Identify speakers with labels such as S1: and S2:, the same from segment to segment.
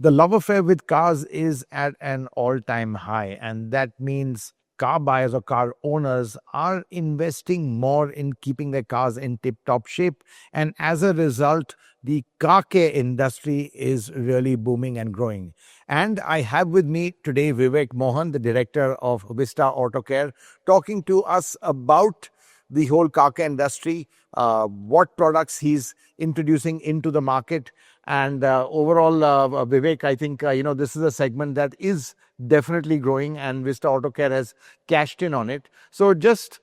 S1: The love affair with cars is at an all-time high, and that means car buyers or car owners are investing more in keeping their cars in tip-top shape. And as a result, the car care industry is really booming and growing. And I have with me today Vivek Mohan, the director of Vista Auto Care, talking to us about the whole car care industry, what products he's introducing into the market. And overall, Vivek, I think, this is a segment that is definitely growing, and Vista Auto Care has cashed in on it. So just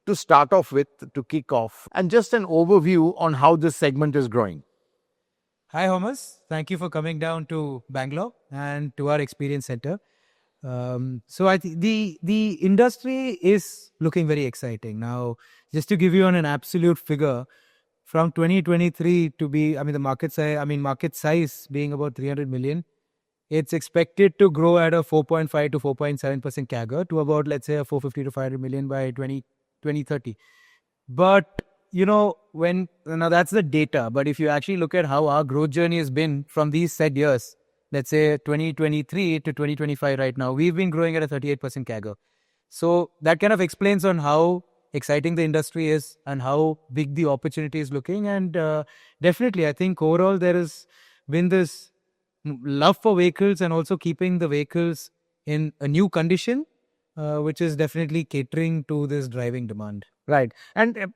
S1: to start off with, to kick off, and just an overview on how this segment is growing.
S2: Hi, Hormazd. Thank you for coming down to Bangalore and to our experience center. So I think the industry is looking very exciting now. Just to give you an absolute figure, from 2023 to be, market size being about 300 million, it's expected to grow at a 4.5 to 4.7% CAGR to about, let's say, a 450 to 500 million by 2030. But when now that's the data, but if you actually look at how our growth journey has been from these said years, let's say 2023 to 2025 right now, we've been growing at a 38% CAGR. So that kind of explains on how exciting the industry is and how big the opportunity is looking. And definitely, I think overall there has been this love for vehicles and also keeping the vehicles in a new condition, which is definitely catering to this driving demand.
S1: Right. And,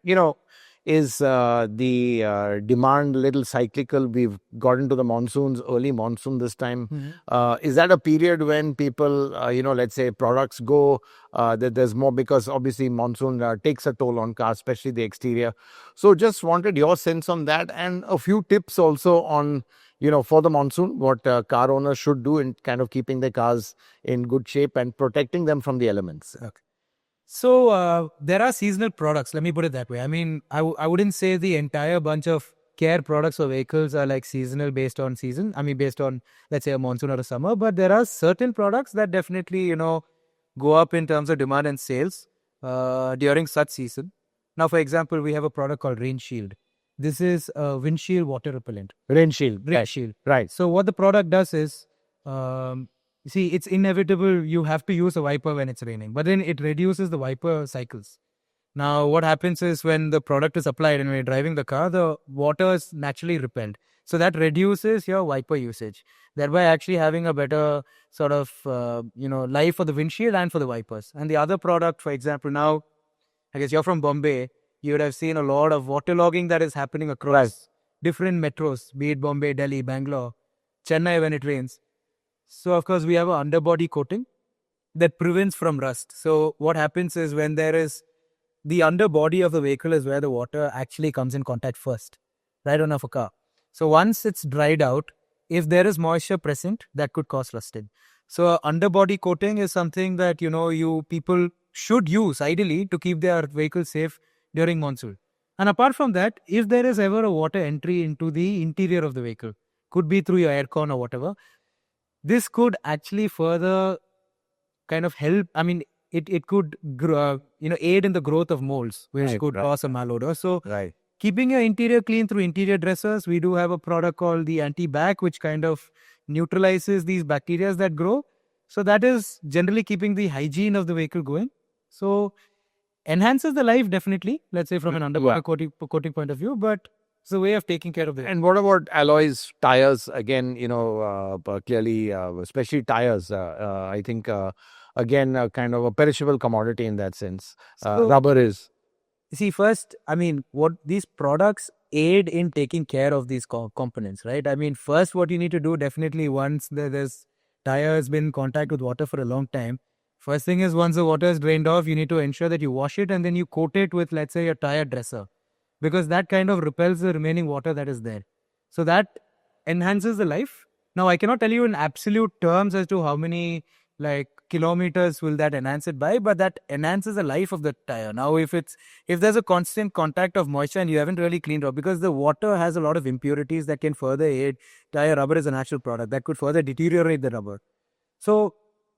S1: is the demand a little cyclical? We've got into the monsoons, early monsoon this time. Is that a period when people, let's say products go, that there's more, because obviously monsoon takes a toll on cars, especially the exterior. So just wanted your sense on that, and a few tips also on, for the monsoon, what car owners should do in kind of keeping their cars in good shape and protecting them from the elements.
S2: Okay. So there are seasonal products. Let me put it that way. I mean, I wouldn't say the entire bunch of care products or vehicles are like seasonal based on season. I mean, based on, let's say, a monsoon or a summer. But there are certain products that definitely, go up in terms of demand and sales during such season. Now, for example, we have a product called Rain Shield. This is a windshield water repellent.
S1: Rain shield.
S2: Rain shield.
S1: Right.
S2: So what the product does is, see, it's inevitable you have to use a wiper when it's raining, but then it reduces the wiper cycles. Now, what happens is when the product is applied and when you're driving the car, the water is naturally repelled. So that reduces your wiper usage, thereby actually having a better sort of, life for the windshield and for the wipers. And the other product, for example, now, I guess you're from Bombay, you would have seen a lot of waterlogging that is happening across different metros, be it Bombay, Delhi, Bangalore, Chennai when it rains. So, of course, we have an underbody coating that prevents from rust. So, what happens is when there is the underbody of the vehicle is where the water actually comes in contact first, right on of a car. So, once it's dried out, if there is moisture present, that could cause rusting. So, underbody coating is something that, you people should use ideally to keep their vehicle safe during monsoon. And apart from that, if there is ever a water entry into the interior of the vehicle, could be through your aircon or whatever, this could actually further kind of help. I mean, it could aid in the growth of molds, which could cause a malodor. So keeping your interior clean through interior dressers, we do have a product called the anti-bac, which kind of neutralizes these bacteria that grow. So that is generally keeping the hygiene of the vehicle going. So enhances the life definitely, let's say from an underbody coating point of view, but it's a way of taking care of it.
S1: And what about alloys, tires? Again, clearly, especially tires, I think, again, kind of a perishable commodity in that sense. Rubber is.
S2: See, first, I mean, what these products aid in taking care of these components, right? I mean, first, what you need to do definitely once there's tire has been in contact with water for a long time, first thing is once the water is drained off, you need to ensure that you wash it and then you coat it with, let's say, a tire dresser, because that kind of repels the remaining water that is there. So that enhances the life. Now, I cannot tell you in absolute terms as to how many kilometers will that enhance it by, but that enhances the life of the tire. Now, if there's a constant contact of moisture and you haven't really cleaned off, because the water has a lot of impurities that can further aid tire. Rubber is a natural product that could further deteriorate the rubber. So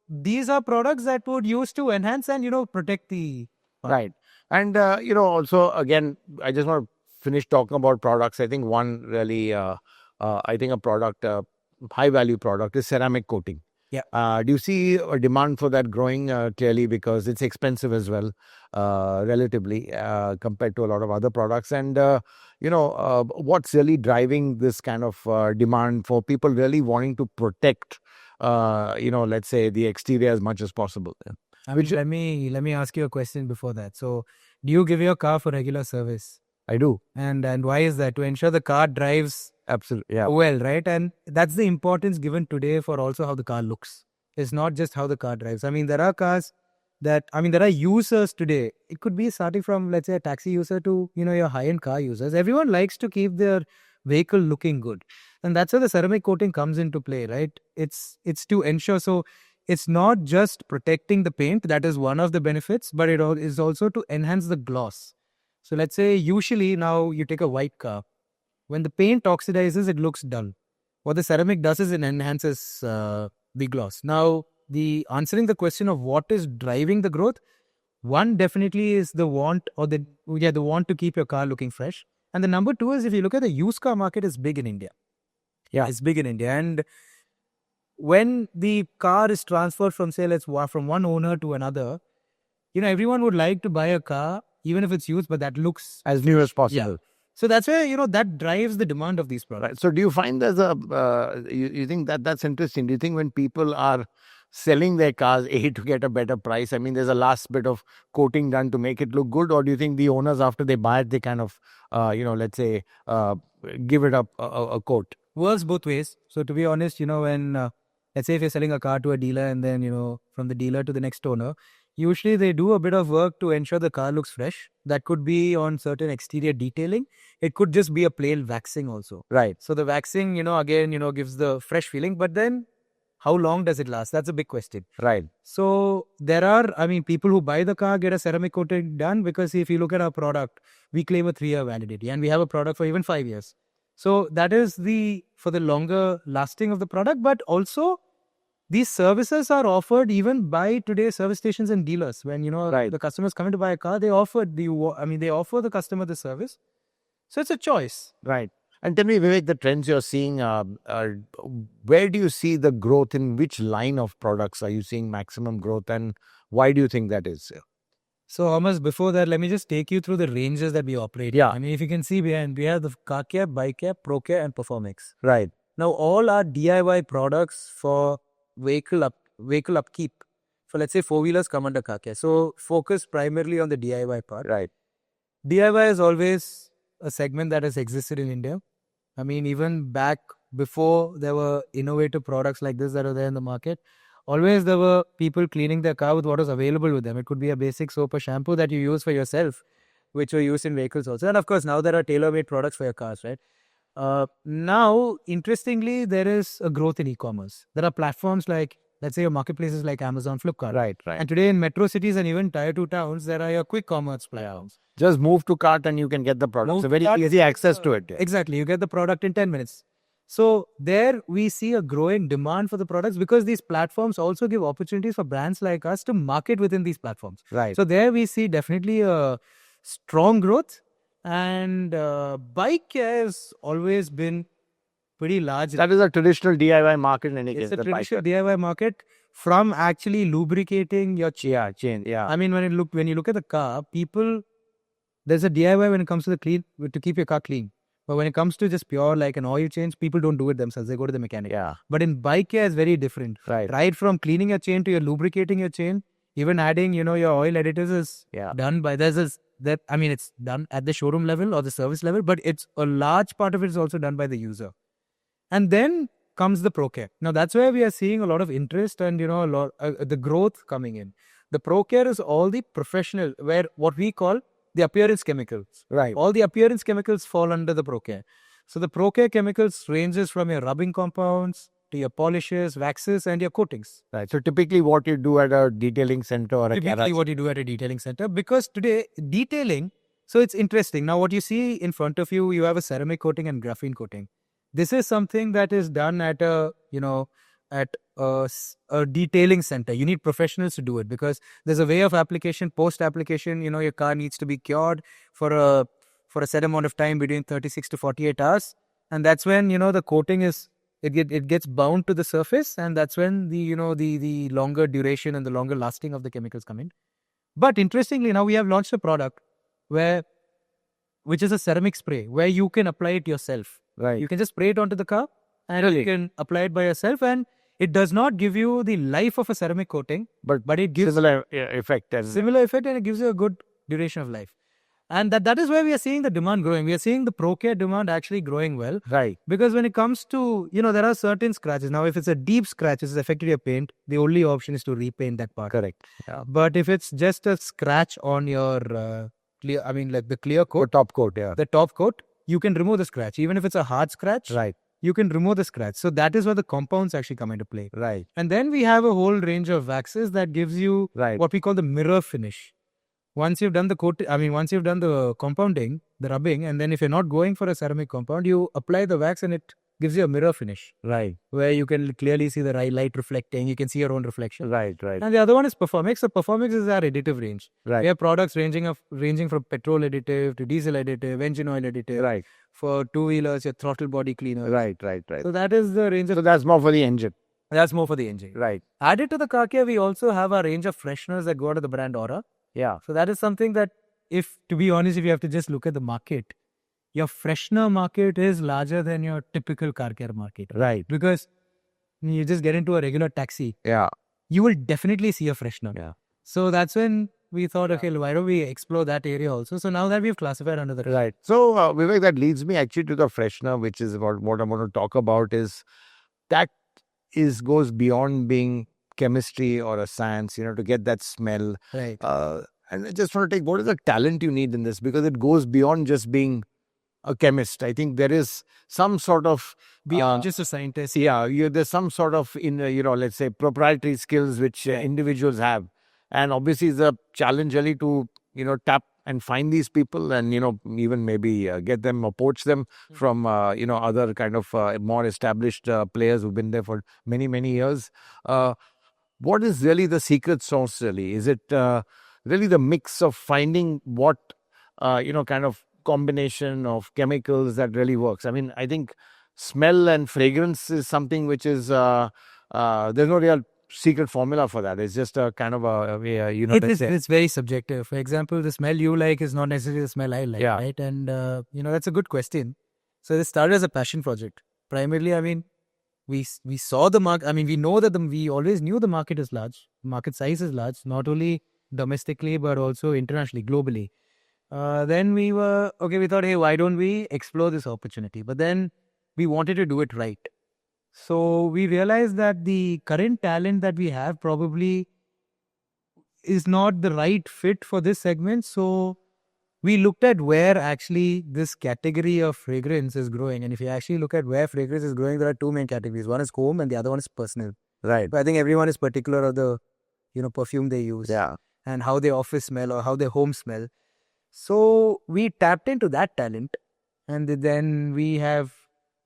S2: these are products that would use to enhance and protect the
S1: right. And also, again, I just want to finish talking about products. I think one really, I think a product high value product is ceramic coating.
S2: Yeah.
S1: Do you see a demand for that growing clearly, because it's expensive as well, relatively, compared to a lot of other products? And what's really driving this kind of demand for people really wanting to protect, let's say, the exterior as much as possible?
S2: Which, let me ask you a question before that. So, do you give your car for regular service?
S1: I do.
S2: And why is that? To ensure the car drives
S1: Absolutely, yeah.
S2: well, right? And that's the importance given today for also how the car looks. It's not just how the car drives. I mean, there are cars there are users today. It could be starting from, let's say, a taxi user to, your high-end car users. Everyone likes to keep their vehicle looking good. And that's where the ceramic coating comes into play, right? It's to ensure. So it's not just protecting the paint. That is one of the benefits, but it is also to enhance the gloss. So let's say usually now you take a white car. When the paint oxidizes, it looks dull. What the ceramic does is it enhances the gloss. Now, the answering the question of what is driving the growth, one definitely is the want the want to keep your car looking fresh. And the number two is, if you look at the used car market, is big in India.
S1: Yeah.
S2: It's big in India. And when the car is transferred from, say, from one owner to another, everyone would like to buy a car, even if it's used, but that looks
S1: as new as possible.
S2: Yeah. So that's where, that drives the demand of these products.
S1: Right. So do you find there's you think that's interesting? Do you think when people are selling their cars, to get a better price, I mean, there's a last bit of coating done to make it look good? Or do you think the owners, after they buy it, they kind of, let's say, give it up a coat?
S2: Works both ways. So to be honest, when, let's say if you're selling a car to a dealer and then, from the dealer to the next owner, usually they do a bit of work to ensure the car looks fresh. That could be on certain exterior detailing. It could just be a plain waxing also.
S1: Right.
S2: So the waxing, again, gives the fresh feeling. But then how long does it last? That's a big question.
S1: Right.
S2: So there are, people who buy the car get a ceramic coating done, because if you look at our product, we claim a 3-year validity and we have a product for even 5 years. So that is for the longer lasting of the product, but also these services are offered even by today's service stations and dealers. When
S1: Right.
S2: the customers come in to buy a car, they offer they offer the customer the service. So it's a choice.
S1: Right. And tell me, Vivek, the trends you're seeing, where do you see the growth? In which line of products are you seeing maximum growth, and why do you think that is?
S2: So, Hormazd, before that, let me just take you through the ranges that we operate.
S1: Yeah.
S2: I mean, if you can see behind, we have the Car Care, Bike Care, Pro Care, and Performix.
S1: Right.
S2: Now, all are DIY products for vehicle upkeep. For, let's say, four-wheelers come under Car Care. So, focus primarily on the DIY part.
S1: Right.
S2: DIY is always a segment that has existed in India. I mean, even back before there were innovative products like this that are there in the market, always there were people cleaning their car with what was available with them. It could be a basic soap or shampoo that you use for yourself, which were used in vehicles also. And of course, now there are tailor-made products for your cars, right? Now, interestingly, there is a growth in e-commerce. There are platforms like, let's say, your marketplaces like Amazon, Flipkart.
S1: Right.
S2: And today in metro cities and even tier 2 towns, there are your quick commerce platforms.
S1: Just move to cart and you can get the product. So very easy access to it.
S2: Exactly. You get the product in 10 minutes. So there we see a growing demand for the products, because these platforms also give opportunities for brands like us to market within these platforms.
S1: Right.
S2: So there we see definitely a strong growth. And bike care has always been pretty large.
S1: That is a traditional DIY market in any case.
S2: It's a traditional DIY market, from actually lubricating your chain.
S1: Yeah.
S2: I mean, when you look at the car, there's a DIY when it comes to to keep your car clean. But when it comes to just pure like an oil change, people don't do it themselves. They go to the mechanic.
S1: Yeah.
S2: But in bike care, it's very different. Right from cleaning your chain to your lubricating your chain, even adding, your oil additives is done by it's done at the showroom level or the service level, but it's a large part of it is also done by the user. And then comes the Pro Care. Now that's where we are seeing a lot of interest and a lot the growth coming in. The Pro Care is all the professional, where what we call the appearance chemicals.
S1: Right.
S2: All the appearance chemicals fall under the Pro Care. So the Pro Care chemicals ranges from your rubbing compounds to your polishes, waxes, and your coatings.
S1: Right. So typically what you do at a detailing center or a garage.
S2: What you do at a detailing center. Because today, detailing, so it's interesting. Now what you see in front of you, you have a ceramic coating and graphene coating. This is something that is done at a detailing center. You need professionals to do it, because there's a way of application, post-application, your car needs to be cured for a set amount of time between 36 to 48 hours. And that's when, the coating is it gets bound to the surface, and that's when the longer duration and the longer lasting of the chemicals come in. But interestingly, now we have launched a product which is a ceramic spray where you can apply it yourself.
S1: Right.
S2: You can just spray it onto the car and
S1: Really?
S2: you can apply it by yourself, and it does not give you the life of a ceramic coating,
S1: But
S2: it gives
S1: similar effect. And
S2: similar effect, and it gives you a good duration of life. And that is why we are seeing the demand growing. We are seeing the Pro Care demand actually growing well.
S1: right.
S2: Because when it comes to, there are certain scratches. Now, if it's a deep scratch, it's affected your paint, the only option is to repaint that part.
S1: Correct. Yeah.
S2: But if it's just a scratch on your like the clear
S1: Or
S2: coat,
S1: top coat. Yeah.
S2: the top coat, you can remove the scratch. Even if it's a hard scratch,
S1: Right.
S2: you can remove the scratch. So that is where the compounds actually come into play.
S1: Right.
S2: And then we have a whole range of waxes that gives you
S1: Right.
S2: what we call the mirror finish. Once you've done once you've done the compounding, the rubbing, and then if you're not going for a ceramic compound, you apply the wax and it gives you a mirror finish
S1: Right.
S2: where you can clearly see the light reflecting. You can see your own reflection.
S1: Right. Right.
S2: And the other one is Performix. So Performix is our additive range.
S1: Right.
S2: We have products ranging from petrol additive to diesel additive, engine oil additive.
S1: Right.
S2: For two-wheelers, your throttle body cleaner.
S1: Right. Right. Right.
S2: So that is the range of.
S1: So that's more for the engine.
S2: That's more for the engine.
S1: Right.
S2: Added to the car care, we also have a range of fresheners that go under the brand Aura.
S1: Yeah.
S2: So that is something that, to be honest, if you have to just look at the market, your freshener market is larger than your typical car care market.
S1: Right.
S2: Because you just get into a regular taxi,
S1: Yeah.
S2: you will definitely see a freshener.
S1: Yeah.
S2: So that's when we thought, okay, why don't we explore that area also? So now that we've classified under the
S1: Right. So Vivek, that leads me actually to the freshener, which is about what I'm going to talk about. Goes beyond being chemistry or a science, to get that smell.
S2: Right.
S1: And I just want to take, what is the talent you need in this? Because it goes beyond just being a chemist. I think there is some sort of
S2: Beyond just a scientist.
S1: Yeah, there's some sort of let's say proprietary skills which individuals have, and obviously it's a challenge really to tap and find these people, and even maybe get them or poach them from other kind of more established players who've been there for many years. What is really the secret sauce? Really, is it really the mix of finding what kind of combination of chemicals that really works? I mean, I think smell and fragrance is something which is there's no real secret formula for that. It's just a kind of a
S2: it's very subjective. For example, the smell you like is not necessarily the smell I like, right? And that's a good question. So this started as a passion project. Primarily, I mean, we saw the market. I mean, we know that we always knew the market is large. Market size is large, not only domestically but also internationally, globally. Then we thought, hey, why don't we explore this opportunity? But then we wanted to do it right. So we realized that the current talent that we have probably is not the right fit for this segment. So we looked at where actually this category of fragrance is growing. And if you actually look at where fragrance is growing, there are two main categories. One is home and the other one is personal.
S1: Right.
S2: So I think everyone is particular of the perfume they use.
S1: Yeah.
S2: And how their office smell or how their home smell. So we tapped into that talent, and then they have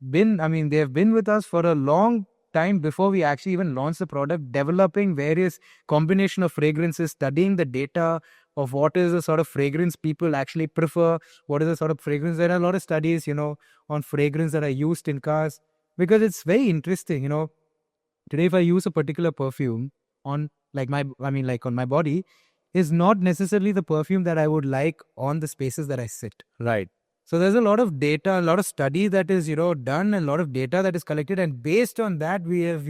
S2: been with us for a long time before we actually even launched the product, developing various combination of fragrances, studying the data of what is the sort of fragrance people actually prefer, what is the sort of fragrance. There are a lot of studies, on fragrance that are used in cars, because it's very interesting, Today, if I use a particular perfume on on my body, is not necessarily the perfume that I would like on the spaces that I sit.
S1: Right.
S2: So there's a lot of data, a lot of study that is, done, and a lot of data that is collected. And based on that, we have,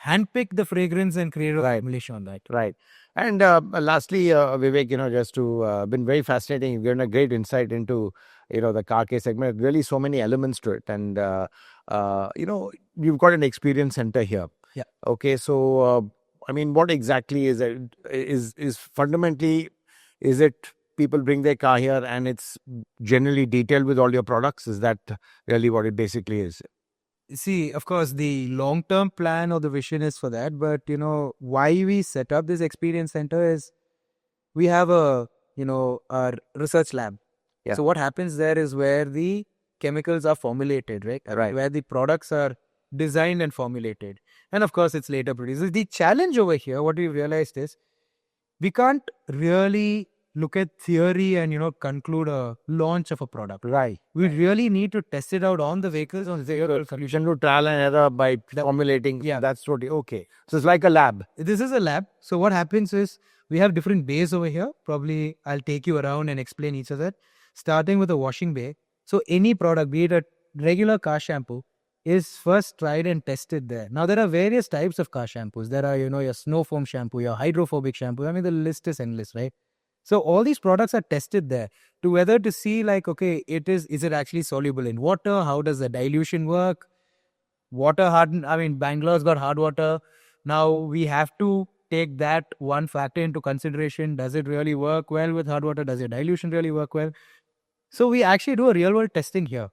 S2: handpicked the fragrance and created a formulation on that.
S1: Right. And lastly, Vivek, just to been very fascinating. You've given a great insight into, the car care segment. Really so many elements to it. And, you've got an experience center here.
S2: Yeah.
S1: Okay. So, what exactly is it? Is fundamentally, is it people bring their car here and it's generally detailed with all your products? Is that really what it basically is?
S2: See, of course, the long-term plan or the vision is for that. But, why we set up this experience center is we have a research lab.
S1: Yeah.
S2: So what happens there is where the chemicals are formulated, right?
S1: Right.
S2: Where the products are designed and formulated. And of course, it's later produced. The challenge over here, what we've realized is, we can't really look at theory and conclude a launch of a product.
S1: Right.
S2: We really need to test it out on the vehicles on the
S1: You can do trial and error by formulating.
S2: Yeah.
S1: That's totally okay. So it's like a lab.
S2: This is a lab. So what happens is we have different bays over here. Probably I'll take you around and explain each of that. Starting with the washing bay. So any product, be it a regular car shampoo, is first tried and tested there. Now there are various types of car shampoos. There are, your snow foam shampoo, your hydrophobic shampoo. I mean, the list is endless, right? So all these products are tested there to whether to see like, okay, is it actually soluble in water? How does the dilution work? Water hardened. I mean, Bangalore's got hard water. Now we have to take that one factor into consideration. Does it really work well with hard water? Does your dilution really work well? So we actually do a real world testing here.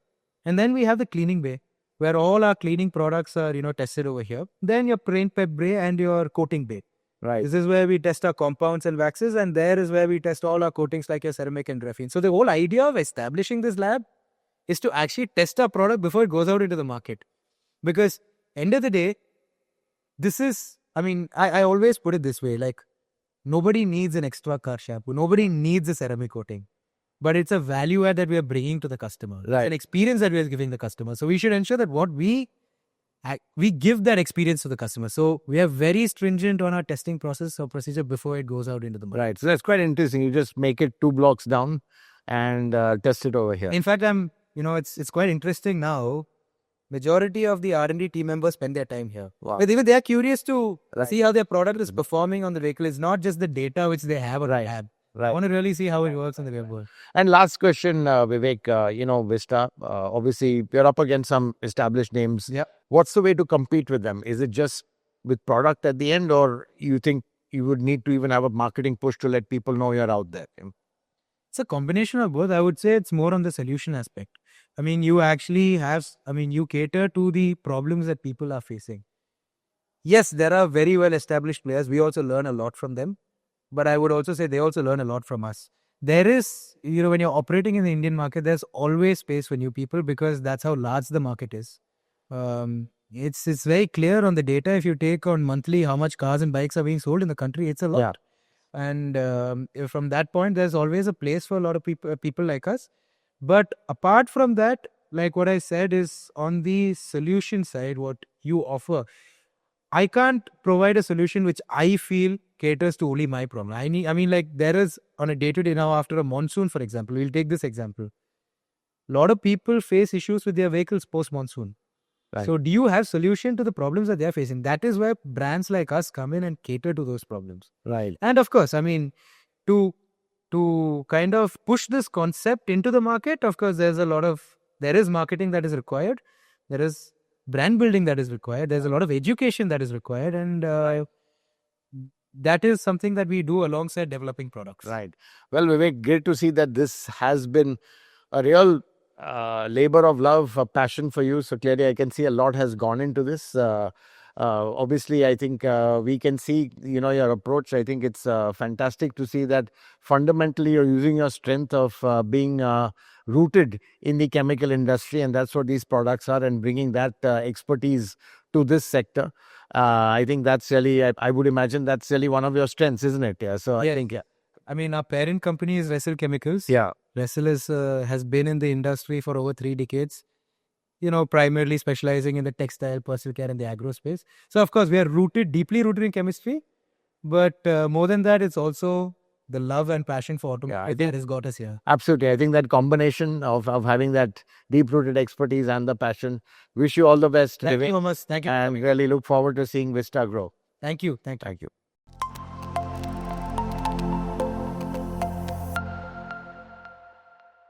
S2: And then we have the cleaning bay where all our cleaning products are, tested over here. Then your paint prep bay and your coating bay.
S1: Right.
S2: This is where we test our compounds and waxes, and there is where we test all our coatings like your ceramic and graphene. So the whole idea of establishing this lab is to actually test our product before it goes out into the market. Because end of the day, I always put it this way, like nobody needs an extra car shampoo. Nobody needs a ceramic coating. But it's a value add that we are bringing to the customer.
S1: Right.
S2: It's an experience that we are giving the customer. So we should ensure that what we give that experience to the customer. So we are very stringent on our testing process or procedure before it goes out into the market.
S1: Right. So that's quite interesting. You just make it 2 blocks down and test it over here.
S2: In fact, it's quite interesting now. Majority of the R&D team members spend their time here.
S1: Wow.
S2: But even they are curious to
S1: Right.
S2: see how their product is performing on the vehicle. It's not just the data which they have or
S1: Right.
S2: have.
S1: Right.
S2: I want to really see how it works in the real world.
S1: And last question, Vivek, Vista, obviously you're up against some established names.
S2: Yeah.
S1: What's the way to compete with them? Is it just with product at the end, or you think you would need to even have a marketing push to let people know you're out there?
S2: It's a combination of both. I would say it's more on the solution aspect. I mean, you cater to the problems that people are facing. Yes, there are very well established players. We also learn a lot from them. But I would also say they also learn a lot from us. There is, when you're operating in the Indian market, there's always space for new people because that's how large the market is. It's very clear on the data. If you take on monthly how much cars and bikes are being sold in the country, it's a lot.
S1: Yeah.
S2: And from that point, there's always a place for a lot of people like us. But apart from that, like what I said is on the solution side, what you offer, I can't provide a solution which I feel caters to only my problem. There is on a day-to-day now after a monsoon, for example, we'll take this example. A lot of people face issues with their vehicles post-monsoon.
S1: Right.
S2: So do you have solution to the problems that they're facing? That is where brands like us come in and cater to those problems.
S1: Right.
S2: And of course, to kind of push this concept into the market, of course, there is marketing that is required. There is brand building that is required. There's a lot of education that is required. And that is something that we do alongside developing products.
S1: Right. Well, Vivek, great to see that this has been a real labor of love, a passion for you. So clearly I can see a lot has gone into this. Obviously, I think we can see, your approach. I think it's fantastic to see that fundamentally you're using your strength of being rooted in the chemical industry, and that's what these products are, and bringing that expertise to this sector. I think that's really, I would imagine that's really one of your strengths, isn't it? Yeah. So I think,
S2: our parent company is Wessel Chemicals.
S1: Yeah.
S2: Wessel has been in the industry for over 3 decades. Primarily specializing in the textile, personal care, and the agro space. So, of course, we are deeply rooted in chemistry. But more than that, it's also the love and passion for automotive that has got us here.
S1: Absolutely. I think that combination of having that deep-rooted expertise and the passion. Wish you all the best.
S2: Thank you, Hormazd. Thank you.
S1: And really look forward to seeing Vista grow.
S2: Thank you.
S1: Thank you.